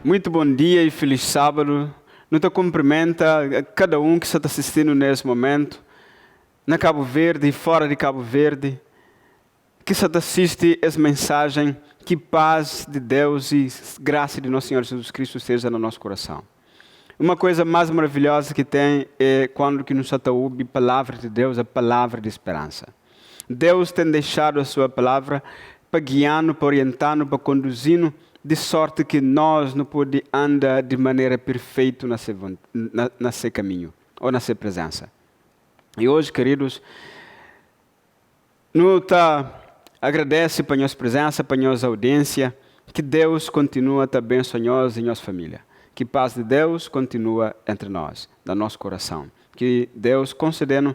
Muito bom dia e feliz sábado. Não te cumprimenta a cada um que está assistindo nesse momento, na Cabo Verde e fora de Cabo Verde, que está assiste essa mensagem, que paz de Deus e graça de nosso Senhor Jesus Cristo esteja no nosso coração. Uma coisa mais maravilhosa que tem é quando que nos ouve a palavra de Deus, a palavra de esperança. Deus tem deixado a sua palavra para guiar, para orientar, para conduzir, de sorte que nós não podemos andar de maneira perfeita na seu caminho, ou na sua presença. E hoje, queridos, nós agradece para a nossa presença, para a nossa audiência, que Deus continua a abençoar nós e nossa família. Que a paz de Deus continua entre nós, no nosso coração. Que Deus concedendo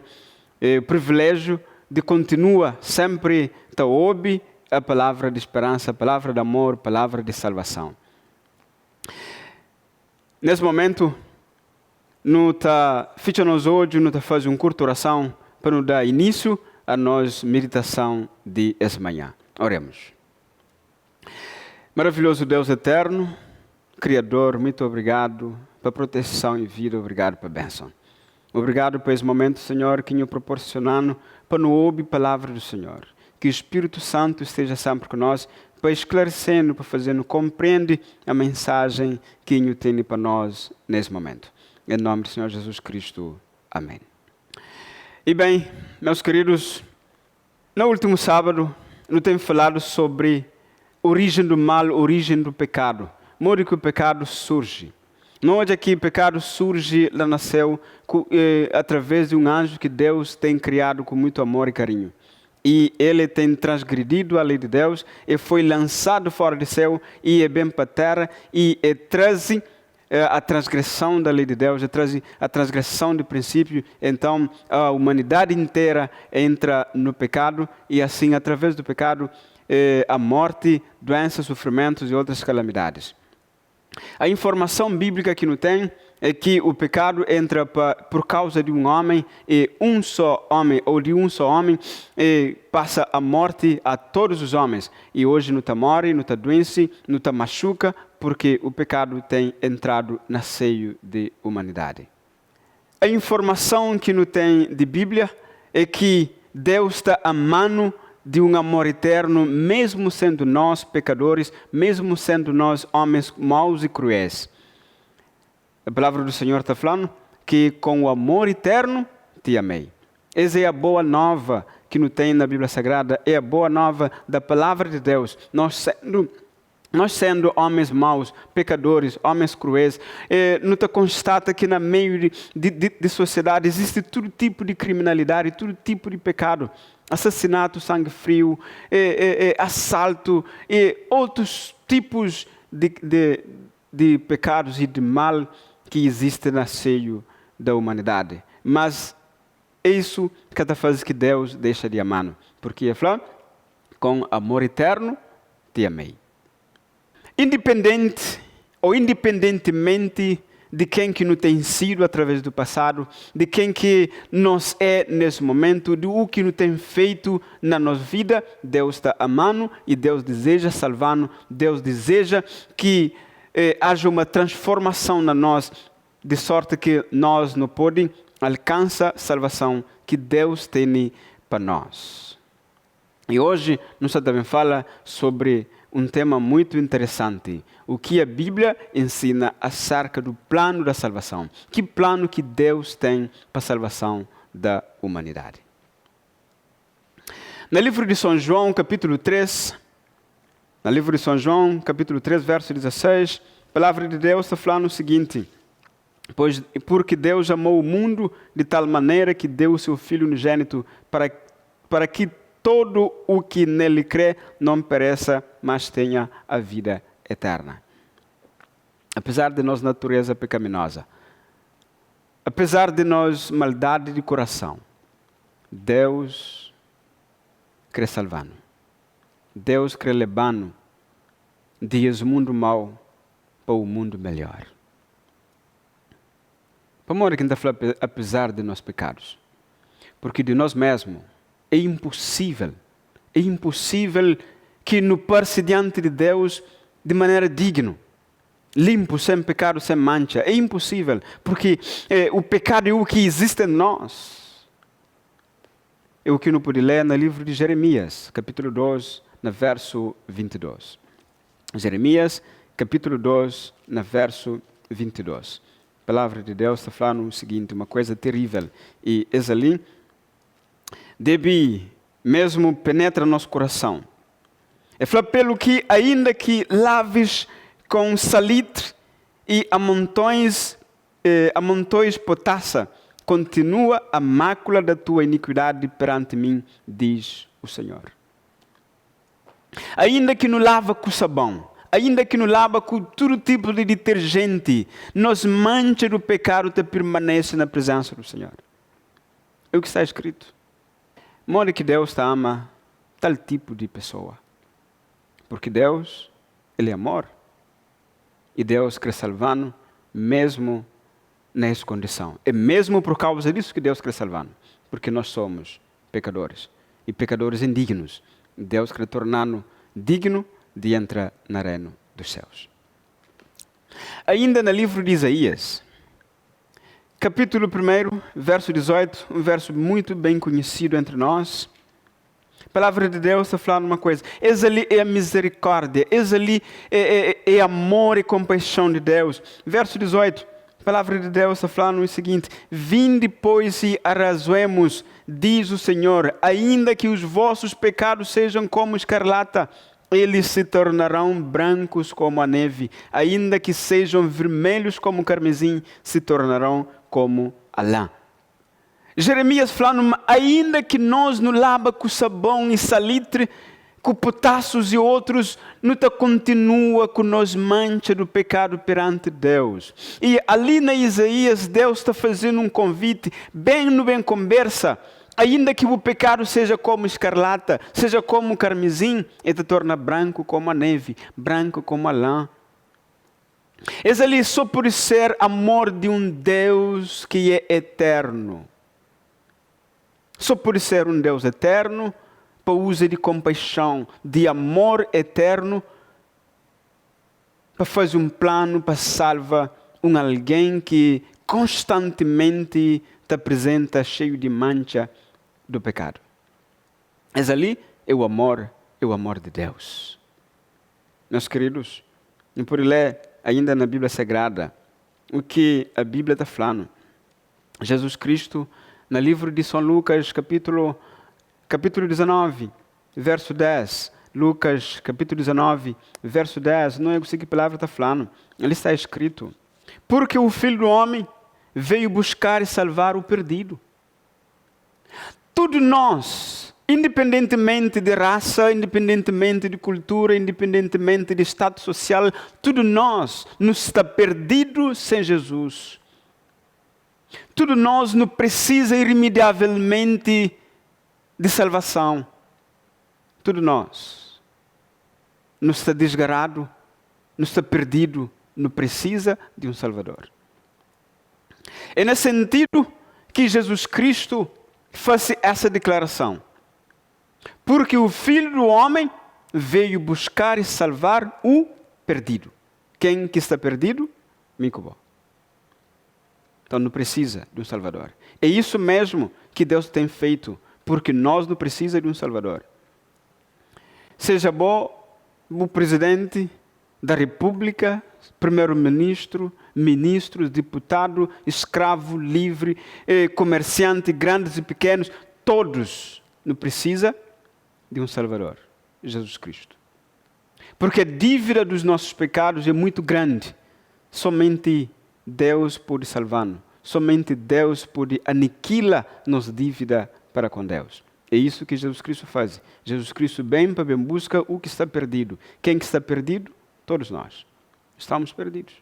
o privilégio de continuar sempre a ouvir a palavra de esperança, a palavra de amor, a palavra de salvação. Nesse momento, nós fechamos hoje, nós fazemos uma curta oração para nos dar início à nossa meditação de essa manhã. Oremos. Maravilhoso Deus eterno, Criador, muito obrigado pela proteção e vida, obrigado pela bênção. Obrigado por esse momento, Senhor, que nos proporcionando para nos ouvir a palavra do Senhor. Que o Espírito Santo esteja sempre conosco, para esclarecendo, para fazendo compreender a mensagem que Ele tem para nós nesse momento. Em nome do Senhor Jesus Cristo. Amém. E bem, meus queridos, no último sábado, nós temos falado sobre a origem do mal, a origem do pecado. Modo que o pecado surge. Nós aqui, o pecado surge lá no céu através de um anjo que Deus tem criado com muito amor e carinho. E ele tem transgredido a lei de Deus e foi lançado fora do céu e é bem para a terra e traz a transgressão da lei de Deus, traz a transgressão do princípio. Então a humanidade inteira entra no pecado e assim através do pecado a morte, doenças, sofrimentos e outras calamidades. A informação bíblica que não tem é que o pecado entra por causa de um homem e um só homem, ou de um só homem, e passa a morte a todos os homens. E hoje não está morre, não está doença, não está machuca, porque o pecado tem entrado na seio da humanidade. A informação que não tem de Bíblia é que Deus está amando de um amor eterno, mesmo sendo nós pecadores, mesmo sendo nós homens maus e cruéis. A palavra do Senhor está falando que com o amor eterno te amei. Essa é a boa nova que não tem na Bíblia Sagrada, é a boa nova da palavra de Deus. Nós sendo homens maus, pecadores, homens cruéis, não te constata que no meio de sociedade existe todo tipo de criminalidade, todo tipo de pecado. Assassinato, sangue frio, assalto e outros tipos de pecados e de mal que existem no seio da humanidade. Mas isso cada vez que Deus deixa de amar, porque ele fala, com amor eterno te amei. Independente ou independentemente de quem que não tem sido através do passado, de quem que nós é nesse momento, de o que não tem feito na nossa vida, Deus está amando e Deus deseja salvar-nos, Deus deseja que haja uma transformação na nós, de sorte que nós não podemos alcançar a salvação que Deus tem para nós. E hoje nós também fala sobre um tema muito interessante, o que a Bíblia ensina acerca do plano da salvação. Que plano que Deus tem para a salvação da humanidade. No livro de São João, capítulo 3, verso 16, a palavra de Deus está falando o seguinte: porque Deus amou o mundo de tal maneira que deu o seu Filho unigênito para que todo o que nele crê não pereça, mas tenha a vida eterna. Apesar de nossa natureza pecaminosa, apesar de nossa maldade de coração, Deus quer salvar-nos. Deus quer levar-nos desse mundo mau para o mundo melhor. Vamos que está falando apesar de nossos pecados, porque de nós mesmos é impossível que nos passe diante de Deus de maneira digna. limpo, sem pecado, sem mancha. É impossível, porque o pecado é o que existe em nós. É o que não pude ler no livro de Jeremias, capítulo 2, no verso 22. Jeremias, capítulo 2, no verso 22. A palavra de Deus está falando o seguinte, uma coisa terrível. E essa ali deve mesmo penetrar no nosso coração. É falar pelo que, ainda que laves com salitre e amontoes potassa, continua a mácula da tua iniquidade perante mim, diz o Senhor. Ainda que nos lava com sabão, ainda que nos lava com todo tipo de detergente, nos manchas do pecado te permanece na presença do Senhor. É o que está escrito. Modo que Deus te ama tal tipo de pessoa. Porque Deus, Ele é amor. E Deus quer salvar-nos mesmo nessa condição. É mesmo por causa disso que Deus quer salvar-nos. Porque nós somos pecadores. E pecadores indignos. Deus quer tornar-nos dignos de entrar no reino dos céus. Ainda no livro de Isaías, capítulo 1, verso 18, um verso muito bem conhecido entre nós. A palavra de Deus está falando uma coisa. Essa ali é a misericórdia. Essa ali é amor e compaixão de Deus. Verso 18. A palavra de Deus está falando o seguinte. Vinde, pois, e arrazoemos, diz o Senhor. Ainda que os vossos pecados sejam como escarlata, eles se tornarão brancos como a neve. Ainda que sejam vermelhos como o carmesim, se tornarão como a lã. Jeremias falando, ainda que nós nos lava com sabão e salitre, com potassos e outros, não continua com nós mancha do pecado perante Deus. E ali na Isaías, Deus está fazendo um convite, bem no bem conversa, ainda que o pecado seja como escarlata, seja como carmesim, ele te torna branco como a neve, branco como a lã. Esse ali só por ser amor de um Deus que é eterno. Só por ser um Deus eterno, para uso de compaixão, de amor eterno, para fazer um plano para salvar alguém que constantemente te apresenta cheio de mancha do pecado. Esse ali é o amor de Deus. Meus queridos, não por ler ainda na Bíblia Sagrada o que a Bíblia está falando. Jesus Cristo, no livro de São Lucas, capítulo 19, verso 10. Lucas, capítulo 19, verso 10. Não é isso que a palavra está falando. Ali está escrito. Porque o Filho do Homem veio buscar e salvar o perdido. Todos nós, independentemente de raça, independentemente de cultura, independentemente de estado social, todos nós nos está perdidos sem Jesus. Tudo nós não precisa irremediavelmente de salvação. Tudo nós não está desgarrado, não está perdido, não precisa de um Salvador. É nesse sentido que Jesus Cristo faz essa declaração. Porque o Filho do Homem veio buscar e salvar o perdido. Quem que está perdido? Micobo. Então não precisa de um Salvador. É isso mesmo que Deus tem feito, porque nós não precisamos de um Salvador. Seja o presidente da República, primeiro-ministro, ministro, deputado, escravo, livre, comerciante, grandes e pequenos, todos não precisam de um Salvador, Jesus Cristo. Porque a dívida dos nossos pecados é muito grande. Somente Deus pode salvar-nos. Somente Deus pode aniquilar nossa dívida para com Deus. É isso que Jesus Cristo faz. Jesus Cristo vem para buscar o que está perdido. Quem que está perdido? Todos nós. Estamos perdidos.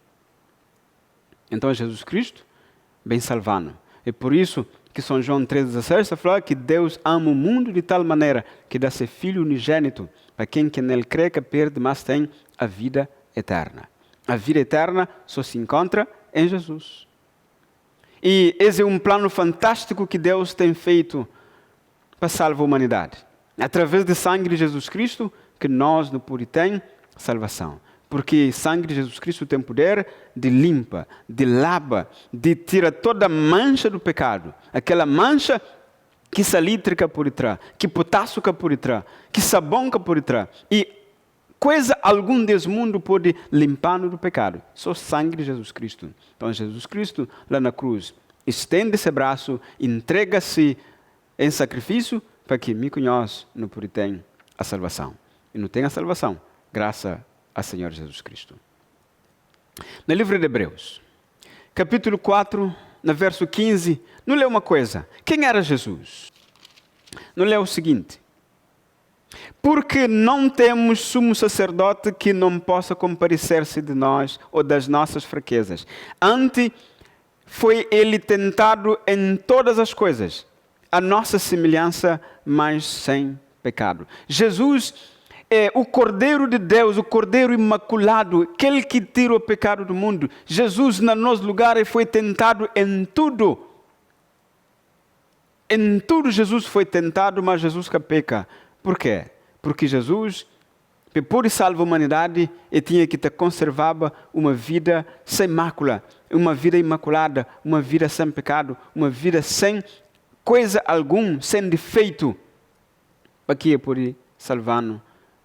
Então Jesus Cristo vem salvar-nos. É por isso que São João 3,16 fala que Deus ama o mundo de tal maneira que dá seu Filho unigênito para quem que nele crê que perde, mas tem a vida eterna. A vida eterna só se encontra em Jesus. E esse é um plano fantástico que Deus tem feito para salvar a humanidade. Através do sangue de Jesus Cristo, que nós não podemos ter salvação. Porque o sangue de Jesus Cristo tem poder de limpa, de lava, de tirar toda a mancha do pecado. Aquela mancha que salitre cá por detrás, que potássio cá por detrás, que sabão cá por detrás. E coisa algum desse mundo pode limpar-nos do pecado. Só o sangue de Jesus Cristo. Então Jesus Cristo, lá na cruz, estende esse braço, entrega-se em sacrifício para que me conheça no pode ter a salvação. E não tem a salvação, graças ao Senhor Jesus Cristo. No livro de Hebreus, capítulo 4, no verso 15, não lê uma coisa. Quem era Jesus? Não lê o seguinte. Porque não temos sumo sacerdote que não possa compadecer-se de nós ou das nossas fraquezas. Antes, foi ele tentado em todas as coisas, a nossa semelhança, mas sem pecado. Jesus é o Cordeiro de Deus, o Cordeiro imaculado, aquele que tira o pecado do mundo. Jesus, no nosso lugar, foi tentado em tudo. Em tudo Jesus foi tentado, mas Jesus que peca. Por quê? Porque Jesus, por salvar a humanidade, ele tinha que ter conservado uma vida sem mácula, uma vida imaculada, uma vida sem pecado, uma vida sem coisa alguma, sem defeito, para que ele pudesse salvar-nos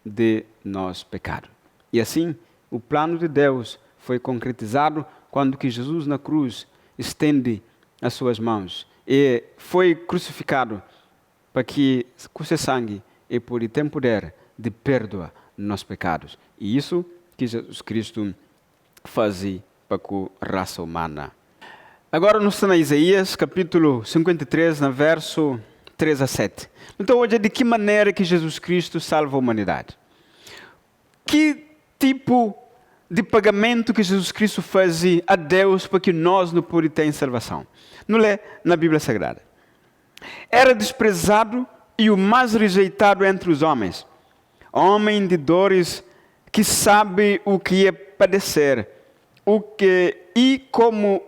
de nosso pecado. E assim, o plano de Deus foi concretizado quando que Jesus na cruz estende as suas mãos e foi crucificado para que com seu sangue ele pudesse ter poder de perdoar nossos pecados. E isso que Jesus Cristo fazia para com a raça humana. Agora nós estamos em Isaías, capítulo 53, no verso 3 a 7. Então hoje, de que maneira que Jesus Cristo salva a humanidade? Que tipo de pagamento que Jesus Cristo faz a Deus para que nós não pudéssemos ter salvação? Não lê na Bíblia Sagrada. Era desprezado e o mais rejeitado entre os homens. Homem de dores que sabe o que é padecer. E como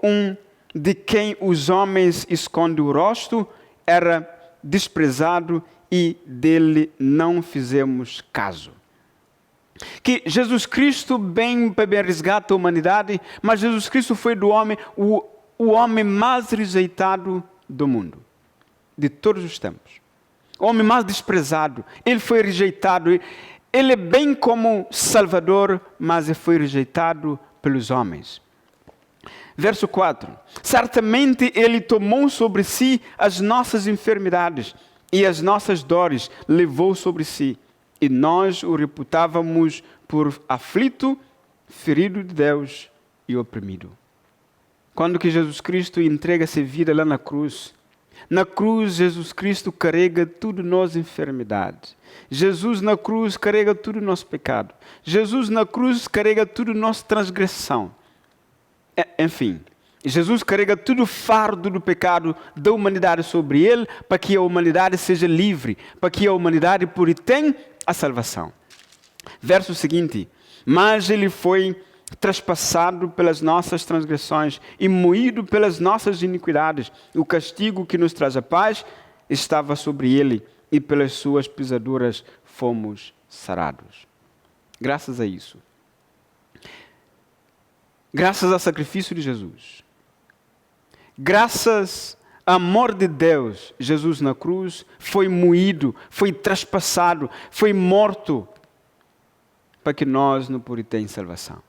de quem os homens escondem o rosto, era desprezado e dele não fizemos caso. Que Jesus Cristo vem para resgatar a humanidade, mas Jesus Cristo foi do homem, o homem mais rejeitado do mundo, de todos os tempos. O homem mais desprezado. Ele foi rejeitado. Ele é bem como Salvador, mas ele foi rejeitado pelos homens. Verso 4. Certamente ele tomou sobre si as nossas enfermidades e as nossas dores levou sobre si. E nós o reputávamos por aflito, ferido de Deus e oprimido. Quando que Jesus Cristo entrega-se vida lá na cruz, Jesus Cristo carrega tudo nossa enfermidade. Jesus na cruz carrega tudo nosso pecado. Jesus na cruz carrega tudo nossa transgressão. Enfim, Jesus carrega tudo o fardo do pecado da humanidade sobre ele, para que a humanidade seja livre, para que a humanidade tenha a salvação. Verso seguinte. Mas ele foi traspassado pelas nossas transgressões e moído pelas nossas iniquidades. O castigo que nos traz a paz estava sobre ele e pelas suas pisaduras fomos sarados. Graças a isso. Graças ao sacrifício de Jesus. Graças ao amor de Deus, Jesus na cruz foi moído, foi traspassado, foi morto para que nós não pudéssemos salvação.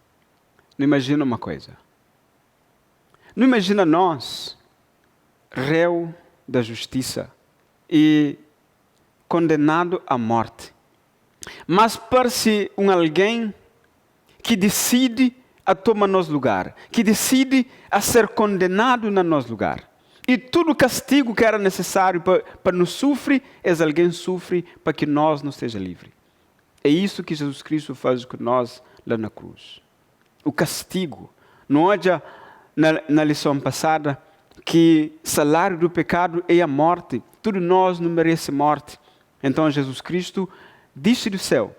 Não imagina uma coisa. Não imagina nós, réu da justiça e condenado à morte. Mas para-se alguém que decide a tomar nosso lugar, que decide a ser condenado no nosso lugar. E todo o castigo que era necessário para nos sofrer, alguém sofre para que nós não seja livre. É isso que Jesus Cristo faz com nós lá na cruz. O castigo. Não olha na lição passada que o salário do pecado é a morte. Tudo nós não merece morte. Então Jesus Cristo desce do céu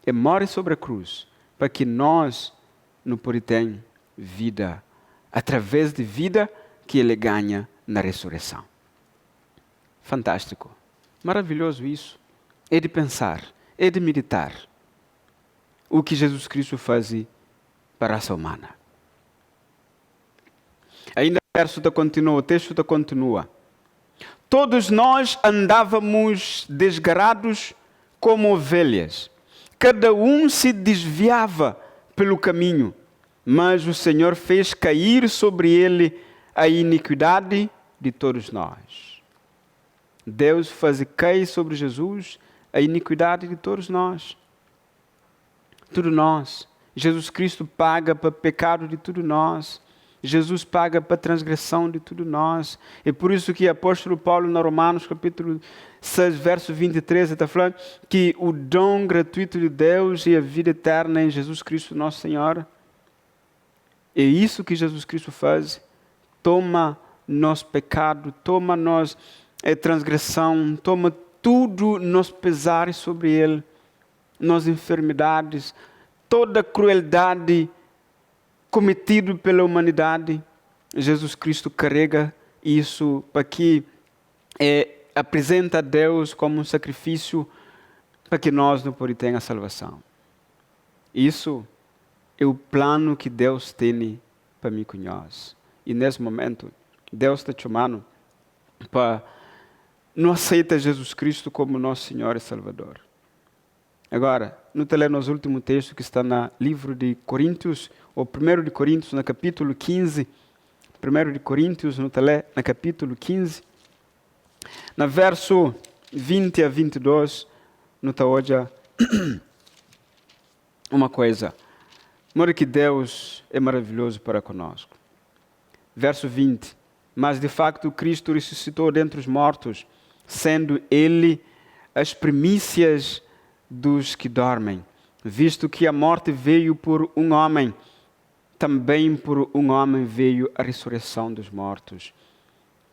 e morre sobre a cruz para que nós não pudéssemos vida, através de vida que ele ganha na ressurreição. Fantástico. Maravilhoso isso. É de pensar, é de meditar. O que Jesus Cristo faz para a raça humana. Ainda o texto continua. Todos nós andávamos desgarados como ovelhas. Cada um se desviava pelo caminho, mas o Senhor fez cair sobre ele a iniquidade de todos nós. Deus faz cair sobre Jesus a iniquidade de todos nós. Tudo nós. Jesus Cristo paga para o pecado de tudo nós. Jesus paga para a transgressão de tudo nós. É por isso que o apóstolo Paulo, na Romanos, capítulo 6, verso 23, está falando que o dom gratuito de Deus e a vida eterna em Jesus Cristo, nosso Senhor. É isso que Jesus Cristo faz. Toma nosso pecado, toma nossa transgressão, toma tudo nos pesares sobre Ele, nas enfermidades, toda a crueldade cometida pela humanidade. Jesus Cristo carrega isso para que apresenta a Deus como um sacrifício para que nós não tenhamos a salvação. Isso é o plano que Deus tem para mim e nós. E nesse momento, Deus está te chamando para não aceitar Jesus Cristo como nosso Senhor e Salvador. Agora, não te lê nos últimos textos que está no livro de Coríntios, ou 1 de Coríntios, no capítulo 15. 1 de Coríntios, não te lê, no capítulo 15. No verso 20 a 22, não te olha uma coisa. Mora que Deus é maravilhoso para conosco. Verso 20. Mas de facto Cristo ressuscitou dentre os mortos, sendo Ele as primícias dos que dormem. Visto que a morte veio por um homem, também por um homem veio a ressurreição dos mortos.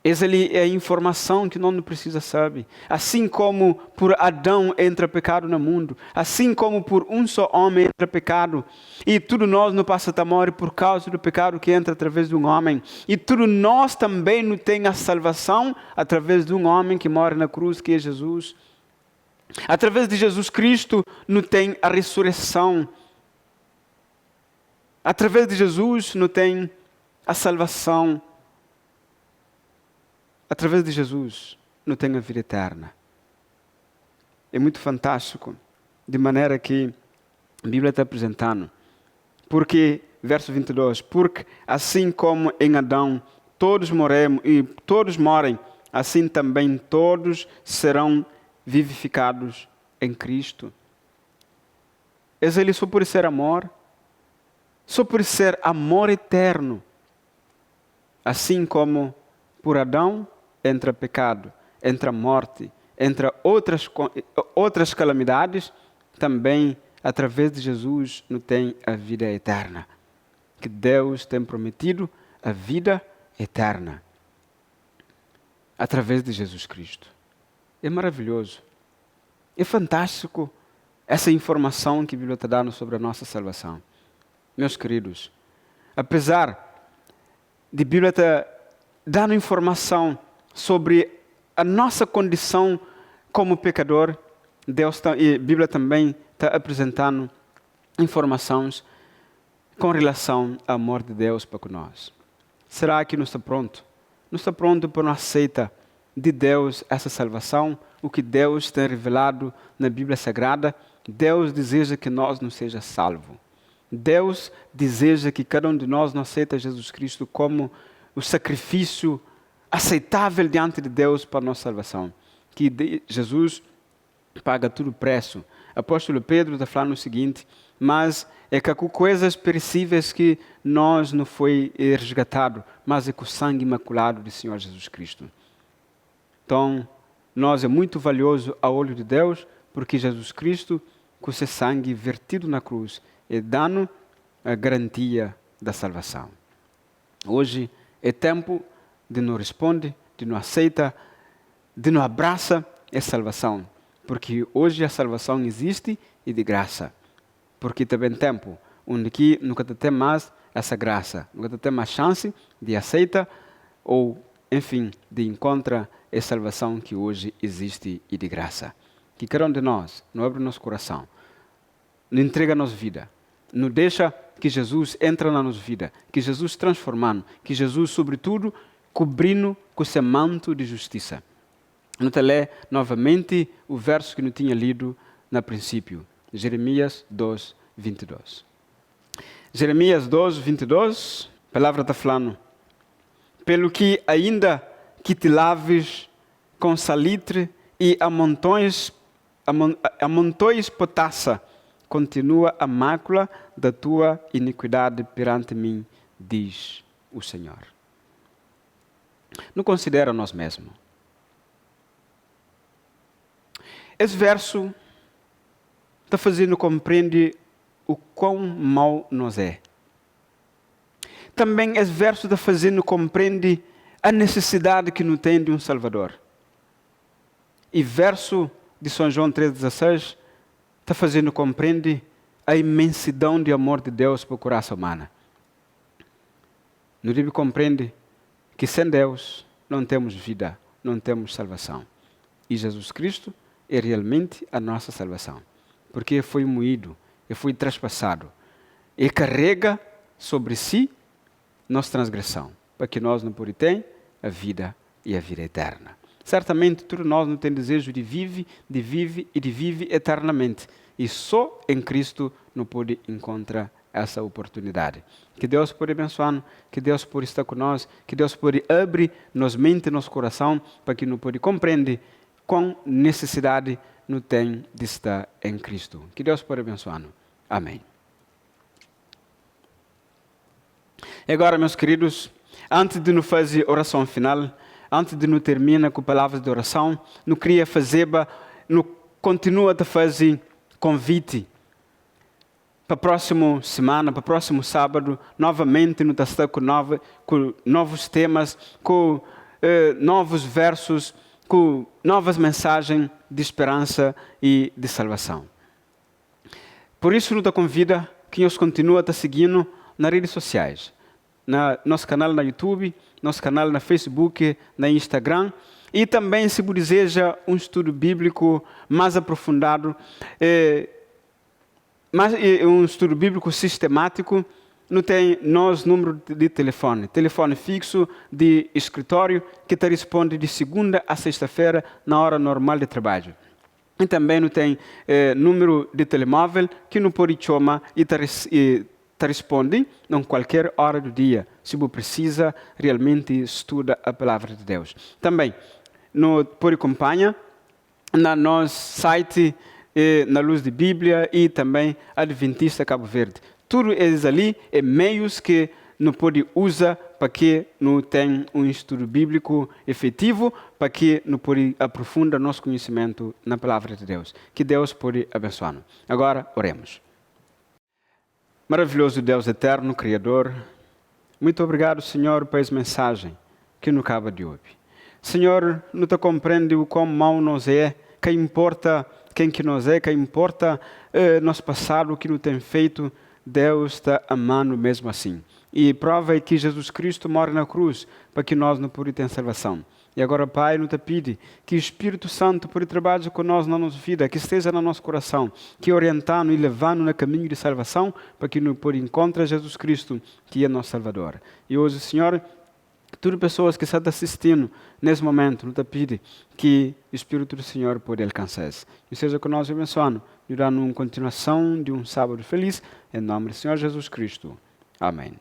Essa ali é a informação que não precisa saber. Assim como por Adão entra pecado no mundo, assim como por um só homem entra pecado, e tudo nós não passa a morrer por causa do pecado que entra através de um homem, e tudo nós também não tem a salvação através de um homem que morre na cruz, que é Jesus. Através de Jesus Cristo não tem a ressurreição. Através de Jesus não tem a salvação. Através de Jesus não tem a vida eterna. É muito fantástico, de maneira que a Bíblia está apresentando. Porque, verso 22, porque assim como em Adão todos morremos e todos morrem, assim também todos serão vivificados em Cristo. Esse ele só por ser amor, só por ser amor eterno. Assim como por Adão entra pecado, entra morte, entra outras calamidades, também através de Jesus não tem a vida eterna. Que Deus tem prometido a vida eterna através de Jesus Cristo. É maravilhoso. É fantástico essa informação que a Bíblia está dando sobre a nossa salvação. Meus queridos, apesar de a Bíblia estar dando informação sobre a nossa condição como pecador, e a Bíblia também está apresentando informações com relação ao amor de Deus para nós. Será que não está pronto? Não está pronto para não aceitar de Deus essa salvação? O que Deus tem revelado na Bíblia Sagrada? Deus deseja que nós não seja salvo. Deus deseja que cada um de nós não aceite Jesus Cristo como o sacrifício aceitável diante de Deus para a nossa salvação. Que Jesus paga tudo o preço. Apóstolo Pedro está falando o seguinte: mas é que com coisas perecíveis que nós não foi resgatado, mas é com o sangue imaculado do Senhor Jesus Cristo. Então, nós é muito valioso ao olho de Deus, porque Jesus Cristo, com seu sangue vertido na cruz, é dando a garantia da salvação. Hoje é tempo de não responder, de não aceita, de não abraça a salvação. Porque hoje a salvação existe e de graça. Porque também é tempo onde aqui nunca tem mais essa graça, nunca tem mais chance de aceitar ou, enfim, de encontrar a salvação que hoje existe e de graça. Que cada um de nós não abre nosso coração, não entrega a nossa vida, não deixa que Jesus entra na nossa vida, que Jesus transformando, que Jesus, sobretudo, cobrindo com seu manto de justiça. Não te lê novamente o verso que não tinha lido no princípio, Jeremias 2, 22. Jeremias 2, 22, a palavra está falando: pelo que ainda que te laves com salitre e amontoes potassa, continua a mácula da tua iniquidade perante mim, diz o Senhor. Não considera nós mesmos. Esse verso está fazendo compreender o quão mau nós é. Também esse verso está fazendo compreender a necessidade que não tem de um Salvador. E verso de São João 3,16 está fazendo compreender a imensidão de amor de Deus para a raça humana. No livro compreende que sem Deus não temos vida, não temos salvação. E Jesus Cristo é realmente a nossa salvação. Porque foi moído, e foi traspassado. E carrega sobre si nossa transgressão, para que nós não pudéssemos a vida e a vida eterna. Certamente, todos nós não temos desejo de viver eternamente. E só em Cristo não pode encontrar essa oportunidade. Que Deus pode abençoar, que Deus pode estar conosco, que Deus pode abrir nossa mente e nosso coração para que não pode compreender quão necessidade não tem de estar em Cristo. Que Deus pode abençoar. Amém. E agora, meus queridos, antes de nos fazer oração final, antes de nos terminar com palavras de oração, não queria fazer, não continua a fazer convite para a próxima semana, para o próximo sábado, novamente não está com novos temas, com novos versos, com novas mensagens de esperança e de salvação. Por isso, nos convida que nos continue a seguindo nas redes sociais, nosso canal no YouTube, nosso canal no Facebook, no Instagram, e também, se você deseja um estudo bíblico mais aprofundado, um estudo bíblico sistemático, não tem nosso número de telefone fixo de escritório, que te responde de segunda a sexta-feira, na hora normal de trabalho. E também não tem número de telemóvel, que não pode chamar e te responde em qualquer hora do dia, se você precisa realmente estudar a palavra de Deus. Também, nos pode acompanhar no nosso site, na Luz de Bíblia e também Adventista Cabo Verde. Tudo isso ali é meios que não pode usar para que não tenha um estudo bíblico efetivo, para que não pode aprofundar nosso conhecimento na palavra de Deus. Que Deus pode abençoar. Agora, oremos. Maravilhoso Deus eterno, Criador, muito obrigado, Senhor, por essa mensagem que nos acaba de ouvir. Senhor, não te compreende o quão mau nós é, que importa quem que nós é, que importa nosso passado, o que nos tem feito, Deus está amando mesmo assim. E prova é que Jesus Cristo morre na cruz para que nós não pudéssemos ter salvação. E agora, Pai, não te pede que o Espírito Santo por trabalhe conosco na nossa vida, que esteja no nosso coração, que orientando e levando no caminho de salvação, para que nos pode encontrar Jesus Cristo, que é nosso Salvador. E hoje, Senhor, todas as pessoas que estão assistindo nesse momento, não te pede que o Espírito do Senhor pode alcançar-se. E seja conosco abençoando, nos dando uma continuação de um sábado feliz, em nome do Senhor Jesus Cristo. Amém.